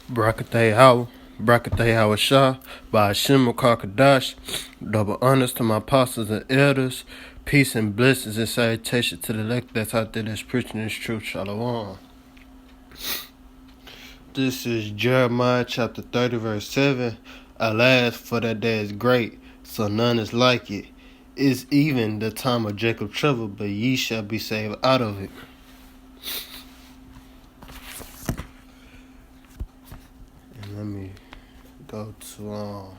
Brakatay Howard, Brakatay Howard Shah, by Hashem Kadash. Double honors to my apostles and elders. Peace and blessings and salutation to the elect that's out there that's preaching this truth. Shalom. This is Jeremiah chapter 30, verse 7. Alas, for that day is great, so none is like it. It's even the time of Jacob's trouble, but ye shall be saved out of it. And let me go to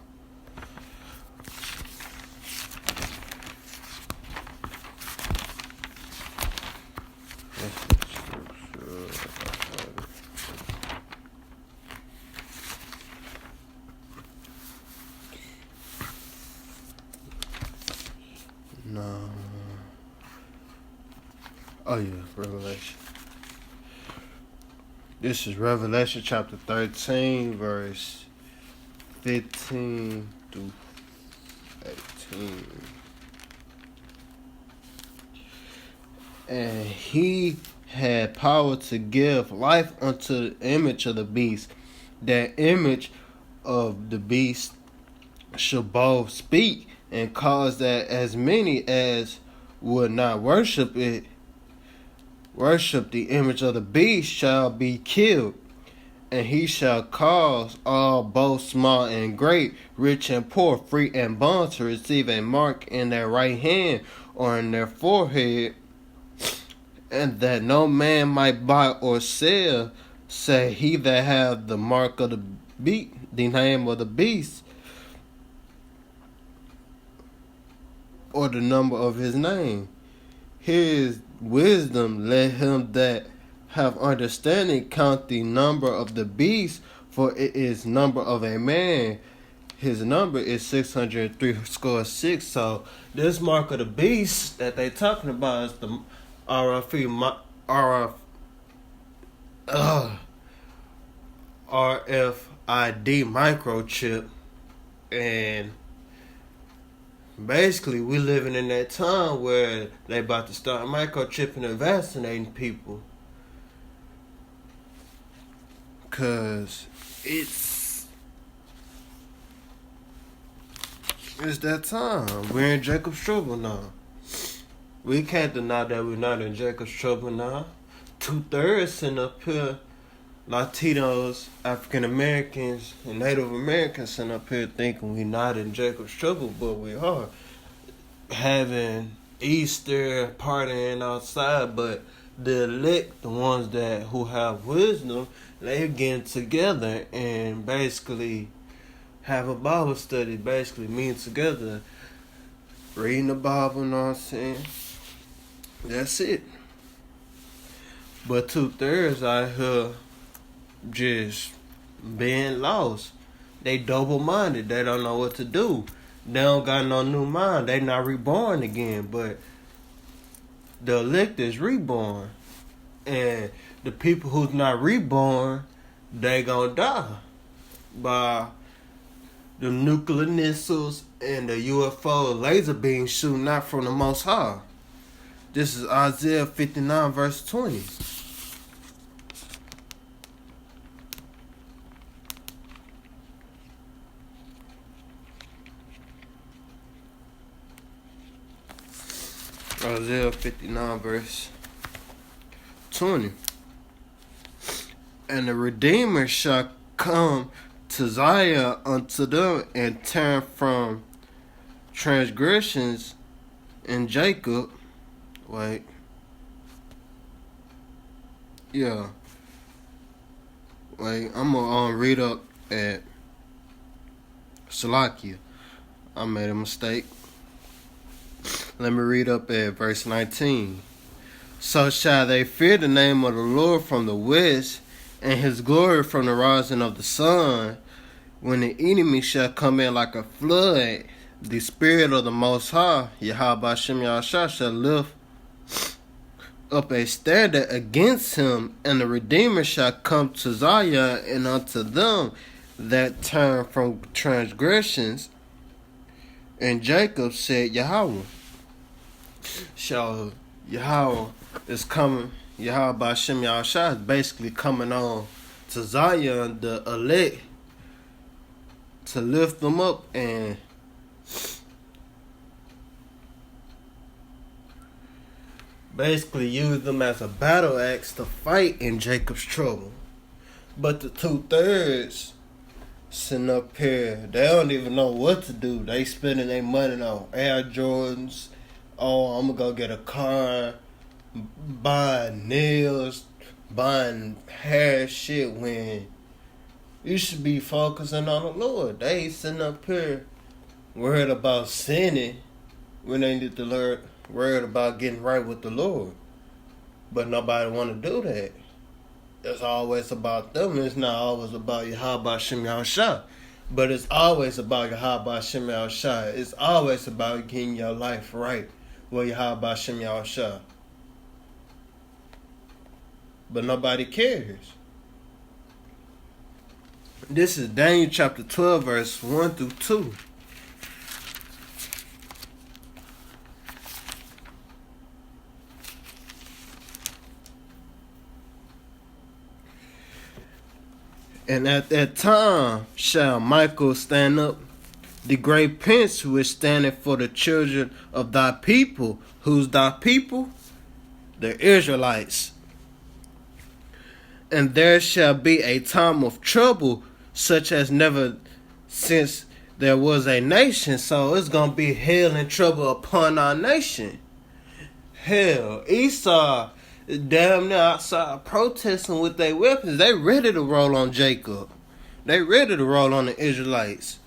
Revelation. This is Revelation chapter 13, verse 15 through 18. And he had power to give life unto the image of the beast. That image of the beast shall both speak and cause that as many as would not worship it, worship the image of the beast, shall be killed. And he shall cause all, both small and great, rich and poor, free and bond, to receive a mark in their right hand or in their forehead, and that no man might buy or sell, say he that hath the mark of the beast, the name of the beast, or the number of his name. His wisdom, let him that have understanding count the number of the beast, for it is number of a man. His number is 603. So this mark of the beast that they talking about is the RFID microchip. And basically, we living in that time where they about to start microchipping and vaccinating people. Cause it's that time. We're in Jacob's trouble now. We can't deny that we're not in Jacob's trouble now. 2/3 sitting up here, Latinos, African Americans, and Native Americans sitting up here thinking we're not in Jacob's trouble, but we are. Having Easter, partying outside, but the elect, the ones that who have wisdom, they getting together and basically have a Bible study, basically meeting together, reading the Bible, you know what I'm saying? That's it. But 2/3 out here just being lost. They double-minded. They don't know what to do. They don't got no new mind. They not reborn again. But the elect is reborn. And the people who's not reborn, they gonna die by the nuclear missiles and the UFO laser beams shooting out from the Most High. This is Isaiah 59 verse 20. Isaiah 59 verse 20. And the Redeemer shall come to Zion unto them, and turn from transgressions in Jacob. Wait. Yeah. Wait, I'm gonna read up at Salakia. I made a mistake. Let me read up at verse 19. So shall they fear the name of the Lord from the west, and his glory from the rising of the sun. When the enemy shall come in like a flood, the spirit of the Most High, Yahweh Hashem Yahshua, shall lift up a standard against him, and the Redeemer shall come to Zion, and unto them that turn from transgressions. And Jacob said, Yahweh. So Yahweh is coming. Yahweh Hashem Yahshua is basically coming on to Zion, the elect, to lift them up and basically use them as a battle axe to fight in Jacob's trouble. But the 2/3 sitting up here, they don't even know what to do. They spending their money on Air Jordans. Oh, I'm gonna go get a car, buying nails, buying hair shit, when you should be focusing on the Lord. They sitting up here worried about sinning when they need to learn, worried about getting right with the Lord. But nobody want to do that. It's always about them. It's not always about Yahweh Shem Yahushua. But it's always about Yahweh Shem Yahushua. It's always about getting your life right with Yahweh Shem Yahushua. But nobody cares. This is Daniel chapter 12, verse 1 through 2. And at that time shall Michael stand up, the great prince which standeth for the children of thy people. Who's thy people? The Israelites. And there shall be a time of trouble, such as never since there was a nation. So it's going to be hell and trouble upon our nation. Hell, Esau damn near outside protesting with their weapons. They ready to roll on Jacob. They ready to roll on the Israelites.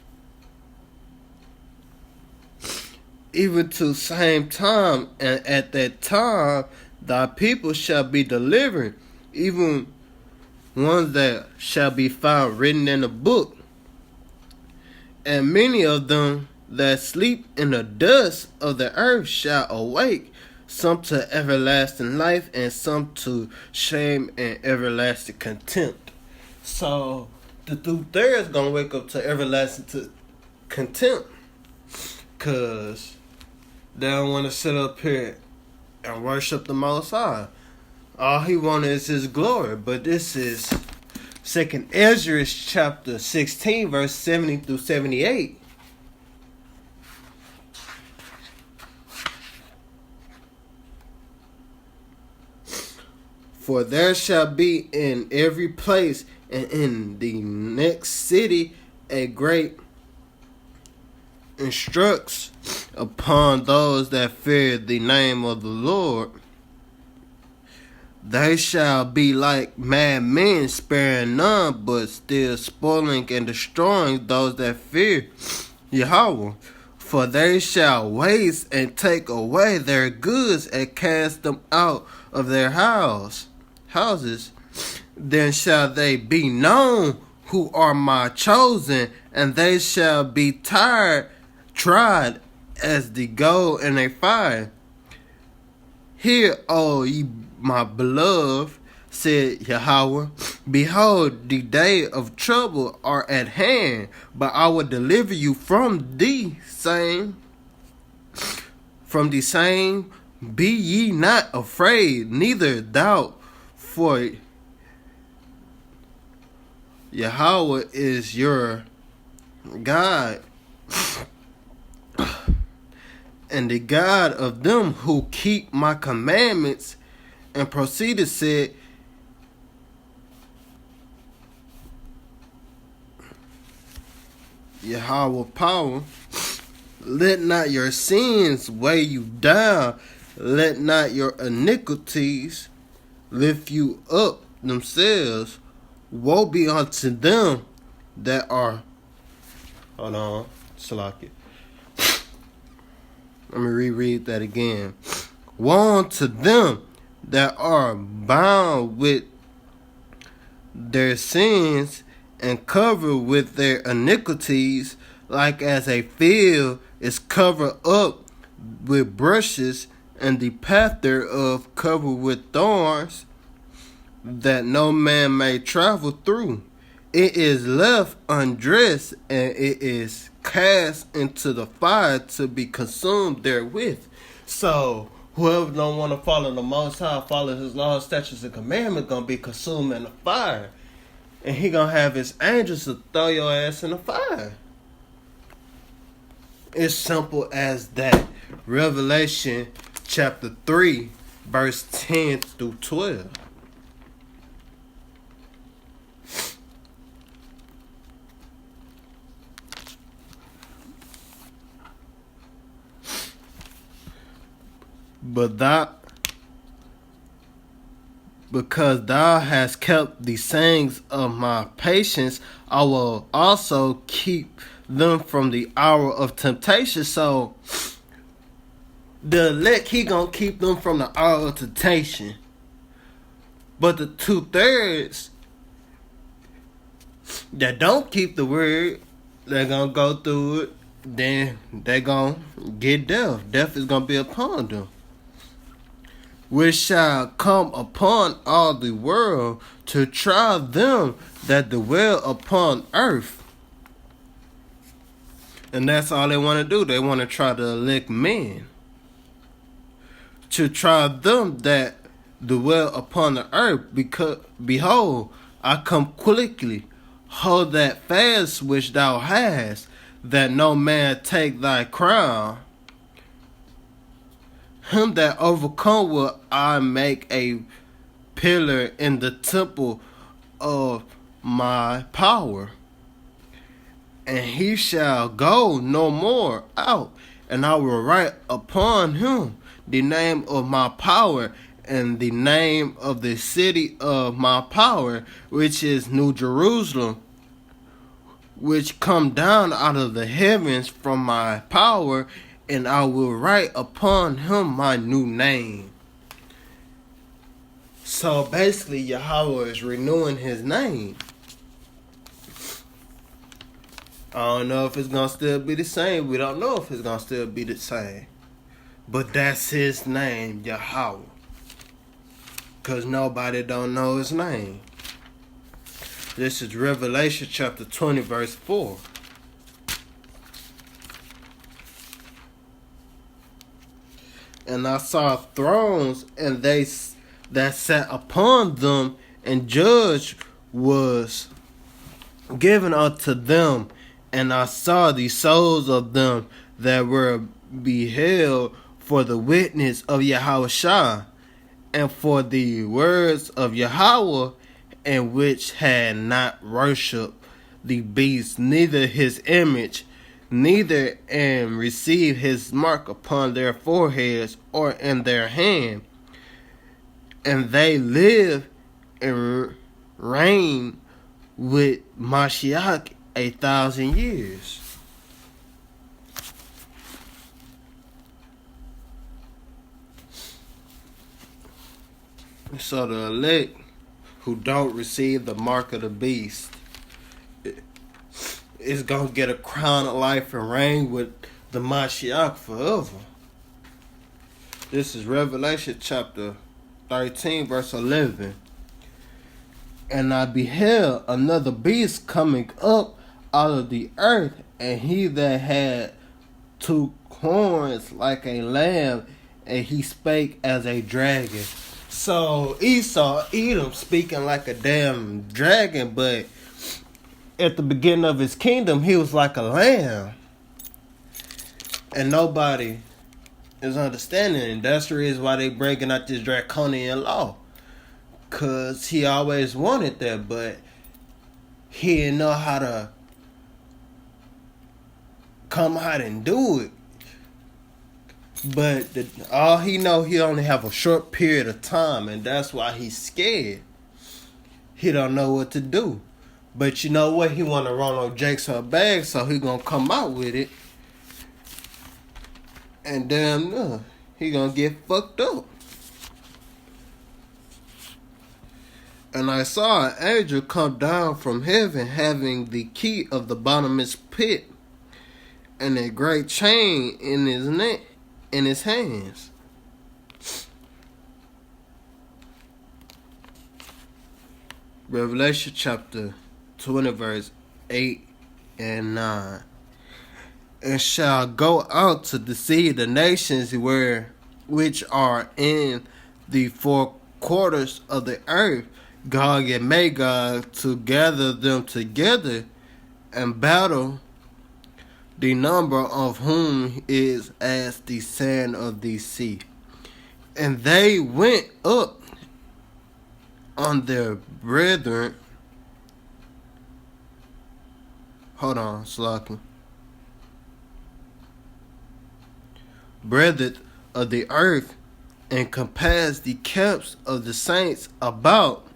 Even to the same time, and at that time, thy people shall be delivered, even ones that shall be found written in the book. And many of them that sleep in the dust of the earth shall awake, some to everlasting life, and some to shame and everlasting contempt. So the 2/3 gonna wake up to everlasting contempt, cause they don't want to sit up here and worship the Most High. All he wanted is his glory. But this is 2nd Ezra chapter 16, verse 70 through 78. For there shall be in every place and in the next city a great instructs upon those that fear the name of the Lord. They shall be like mad men, sparing none, but still spoiling and destroying those that fear Yahweh. For they shall waste and take away their goods and cast them out of their houses. Then shall they be known who are my chosen, and they shall be tried as the gold in a fire. Hear, O ye my beloved, said Yahweh, behold, the day of trouble are at hand, but I will deliver you from the same. Be ye not afraid, neither doubt, for Yahweh is your God, and the God of them who keep my commandments. And proceeded, said, Yahweh power, let not your sins weigh you down, let not your iniquities lift you up themselves. Woe be unto them that are, hold on, Salaki. Let me reread that again. Woe unto them that are bound with their sins and covered with their iniquities, like as a field is covered up with bushes, and the path thereof covered with thorns, that no man may travel through. It is left undressed, and it is cast into the fire to be consumed therewith. So whoever don't want to follow the Most High, follow his laws, statutes, and commandments, gonna be consumed in the fire. and he gonna have his angels to throw your ass in the fire. It's simple as that. Revelation chapter 3, verse 10 through 12. But because thou hast kept the sayings of my patience, I will also keep them from the hour of temptation. So the elect, he gonna keep them from the hour of temptation. But the 2/3 that don't keep the word, they're gonna go through it. Then they're gonna get death. Death is gonna be upon them, which shall come upon all the world to try them that dwell upon earth. And that's all they want to do. They want to try to elect men, to try them that dwell upon the earth. Because, behold, I come quickly. Hold that fast which thou hast, that no man take thy crown. Him that overcome will I make a pillar in the temple of my power, and he shall go no more out. And I will write upon him the name of my power, and the name of the city of my power, which is New Jerusalem, which come down out of the heavens from my power, and I will write upon him my new name. So basically, Yahweh is renewing his name. I don't know if it's going to still be the same. We don't know if it's going to still be the same. But that's his name, Yahweh. Because nobody don't know his name. This is Revelation chapter 20, verse 4. And I saw thrones, and they that sat upon them, and judge was given unto them. And I saw the souls of them that were beheld for the witness of Yahushua, and for the words of Yahweh, and which had not worshipped the beast, neither his image, neither and receive his mark upon their foreheads or in their hand. And they live and reign with Mashiach 1,000 years. So the elect who don't receive the mark of the beast is going to get a crown of life and reign with the Mashiach forever. This is Revelation chapter 13, verse 11. And I beheld another beast coming up out of the earth, and he that had 2 horns like a lamb, and he spake as a dragon. So Esau, Edom, speaking like a damn dragon, but at the beginning of his kingdom, he was like a lamb. And nobody is understanding. And that's the reason why they breaking out this draconian law. Because he always wanted that, but he didn't know how to come out and do it. But all he know, he only have a short period of time, and that's why he's scared. He don't know what to do. But you know what? He want to run on Jake's her bag, so he gonna come out with it. And damn no, he gonna get fucked up. And I saw an angel come down from heaven, having the key of the bottomless pit, and a great chain in his neck, in his hands. Revelation chapter 20, verse 8 and 9. And shall go out to deceive the nations which are in the 4 quarters of the earth, Gog and Magog to gather them together and battle, the number of whom is as the sand of the sea. And they went up on their brethren. Hold on, Slocky. Brethren of the earth, and compassed the camps of the saints about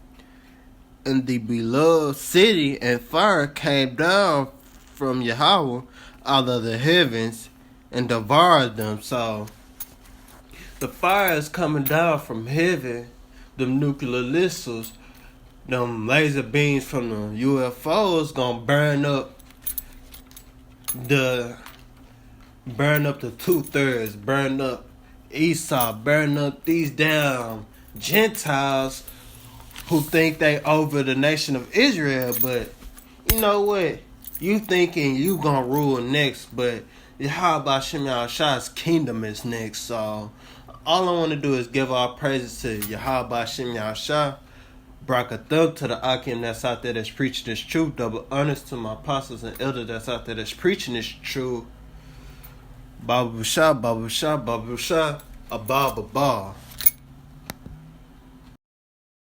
in the beloved city, and fire came down from Yahweh out of the heavens and devoured them. So the fire is coming down from heaven, them nuclear missiles, them laser beams from the UFOs gonna burn up the 2/3, burn up Esau, burn up these damn Gentiles who think they over the nation of Israel. But you know what? You thinking you gonna rule next, but Yahweh Shem Yahshua's kingdom is next. So all I want to do is give all praises to Yahweh Shem Yahshua. Brakathuk to the Akim that's out there that's preaching this truth. Double honors to my apostles and elders that's out there that's preaching this truth. Babu Shah, Babu Shah, Babu Shah, Abba Baba.